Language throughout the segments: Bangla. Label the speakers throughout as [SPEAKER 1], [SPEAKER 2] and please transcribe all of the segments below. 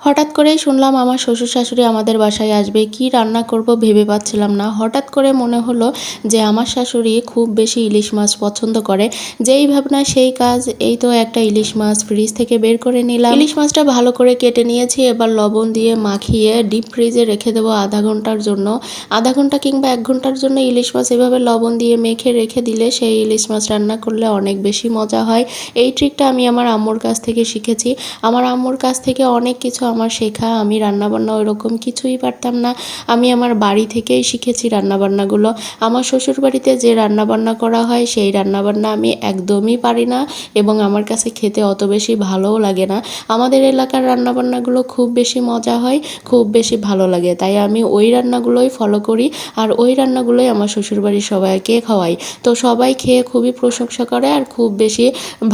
[SPEAKER 1] হঠাৎ করেই শুনলাম আমার শ্বশুর শাশুড়ি আমাদের বাসায় আসবে। কি রান্না করব ভেবে পাচ্ছিলাম না। হঠাৎ করে মনে হলো যে আমার শাশুড়ি খুব বেশি ইলিশ মাছ পছন্দ করে। যেই ভাবনা সেই কাজ। এই তো একটা ইলিশ মাছ ফ্রিজ থেকে বের করে নিলাম। ইলিশ মাছটা ভালো করে কেটে নিয়েছি। এবার লবণ দিয়ে মাখিয়ে ডিপ ফ্রিজে রেখে দেবো আধা ঘন্টার জন্য। আধা ঘন্টা কিংবা 1 ঘন্টার জন্য ইলিশ মাছ এভাবে লবণ দিয়ে মেখে রেখে দিলে সেই ইলিশ মাছ রান্না করলে অনেক বেশি মজা হয়। এই ট্রিকটা আমি আমার আম্মুর কাছ থেকে শিখেছি। আমার আম্মুর কাছ থেকে অনেক কিছু আমার শেখা। আমি রান্নাবান্না ওইরকম কিছুই পারতাম না। আমি আমার বাড়ি থেকেই শিখেছি রান্নাবান্নাগুলো। আমার শ্বশুরবাড়িতে যে রান্নাবান্না করা হয় সেই রান্নাবান্না আমি একদমই পারি না এবং আমার কাছে খেতে অত বেশি ভালোও লাগে না। আমাদের এলাকার রান্নাবান্নাগুলো খুব বেশি মজা হয়, খুব বেশি ভালো লাগে। তাই আমি ওই রান্নাগুলোই ফলো করি আর ওই রান্নাগুলোই আমার শ্বশুরবাড়ির সবাইকে খাওয়াই। তো সবাই খেয়ে খুবই প্রশংসা করে আর খুব বেশি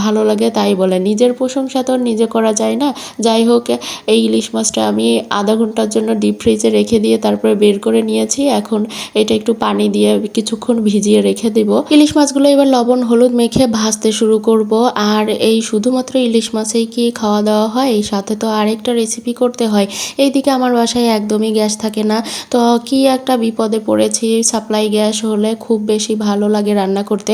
[SPEAKER 1] ভালো লাগে তাই বলে। নিজের প্রশংসা তো আর নিজে করা যায় না। যাই হোক, এই ইলিশ মাছটা আমি আধা ঘন্টার জন্য ডিপ ফ্রিজে রেখে দিয়ে তারপরে বের করে নিয়েছি। এখন এটা একটু পানি দিয়ে কিছুক্ষণ ভিজিয়ে রেখে দেব। ইলিশ মাছগুলো এবার লবণ হলুদ মেখে ভাজতে শুরু করব। আর এই শুধুমাত্র ইলিশ মাছেই কি খাওয়া দাওয়া হয়, এই সাথে তো আরেকটা রেসিপি করতে হয়। এইদিকে আমার বাসায় একদমই গ্যাস থাকে না। তো কি একটা বিপদে পড়েছি। সাপ্লাই গ্যাস হলে খুব বেশি ভালো লাগে রান্না করতে।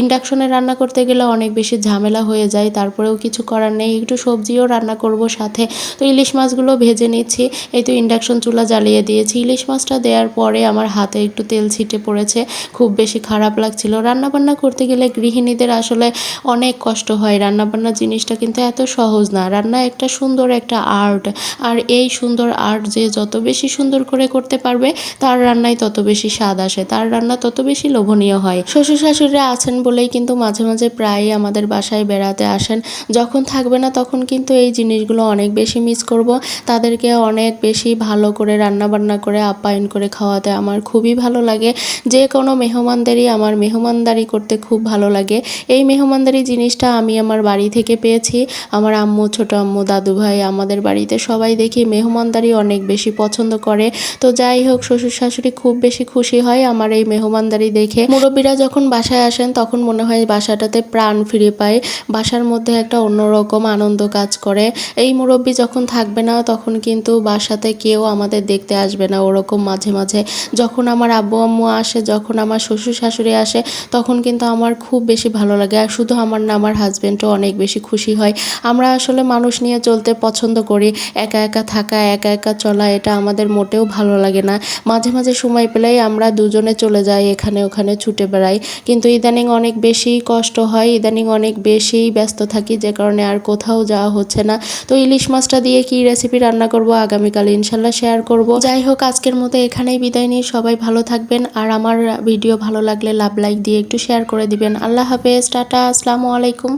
[SPEAKER 1] ইন্ডাকশনে রান্না করতে গেলে অনেক বেশি ঝামেলা হয়ে যায়। তারপরেও কিছু করার নেই, একটু সবজিও রান্না করব সাথে। তো ইলিশ মাছগুলো ভেজে নিচ্ছি। এই তো ইন্ডাকশন চুলা জ্বালিয়ে দিয়েছি। ইলিশ মাছটা দেওয়ার পরে আমার হাতে একটু তেল ছিটে পড়েছে। খুব বেশি খারাপ লাগছিল। রান্নাবান্না করতে গেলে গৃহিণীদের আসলে অনেক কষ্ট হয়। রান্নাবান্না জিনিসটা কিন্তু এত সহজ না। রান্না একটা সুন্দর একটা আর্ট। আর এই সুন্দর আর্ট যে যত বেশি সুন্দর করে করতে পারবে তার রান্নায় তত বেশি স্বাদ আসে, তার রান্না তত বেশি লোভনীয় হয়। শ্বশুর শাশুড়িরা আছেন বলেই কিন্তু মাঝে মাঝে প্রায়ই আমাদের বাসায় বেড়াতে আসেন। যখন থাকবে না তখন কিন্তু এই জিনিসগুলো অনেক বেশি মিস করব। তাদেরকে অনেক বেশি ভালো করে রান্নাবান্না করে আপ্যায়ন করে খাওয়াতে আমার খুবই ভালো লাগে। যে কোনো মেহমানদেরই আমার মেহমানদারি করতে খুব ভালো লাগে। এই মেহমানদারি জিনিসটা আমি আমার বাড়ি থেকে পেয়েছি। আমার আম্মু, ছোট আম্মু, দাদু ভাই, আমাদের বাড়িতে সবাই দেখি মেহমানদারি অনেক বেশি পছন্দ করে। তো যাই হোক, শ্বশুর শাশুড়ি খুব বেশি খুশি হয় আমার এই মেহমানদারি দেখে। মুরব্বীরা যখন বাসায় আসেন তখন মনে হয় বাসাটাতে প্রাণ ফিরে পায়। বাসার মধ্যে একটা অন্যরকম আনন্দ কাজ করে। এই মুরব্বী যখন থাকবে না তখন কিন্তু বাসাতে কেউ আমাদের দেখতে আসবে না। ওরকম মাঝে মাঝে যখন আমার আব্বু আম্মু আসে, যখন আমার শ্বশুর শাশুড়ি আসে, তখন কিন্তু আমার খুব বেশি ভালো লাগে। আর শুধু আমার না, আমার হাজব্যান্ডও অনেক বেশি খুশি হয়। আমরা আসলে মানুষ নিয়ে চলতে পছন্দ করি। একা একা থাকা, একা একা চলা এটা আমাদের মোটেও ভালো লাগে না। মাঝে মাঝে সময় পেলেই আমরা দুজনে চলে যাই, এখানে ওখানে ছুটে বেড়াই। কিন্তু ইদানিং অনেক বেশি কষ্ট হয়, ইদানিং অনেক বেশি ব্যস্ত থাকি, যে কারণে আর কোথাও যাওয়া হচ্ছে না। তো ইলিশ মাছটা দিয়ে কি রেসিপি রান্না করব আগামীকাল ইনশাল্লাহ শেয়ার করব। যাই হোক, আজকের মতো এখানেই বিদায় নিই। সবাই ভালো থাকবেন আর আমার ভিডিও ভালো লাগলে লাভ লাইক দিয়ে একটু শেয়ার করে দিবেন। আল্লাহ হাফেজ, টাটা, আসসালামু আলাইকুম।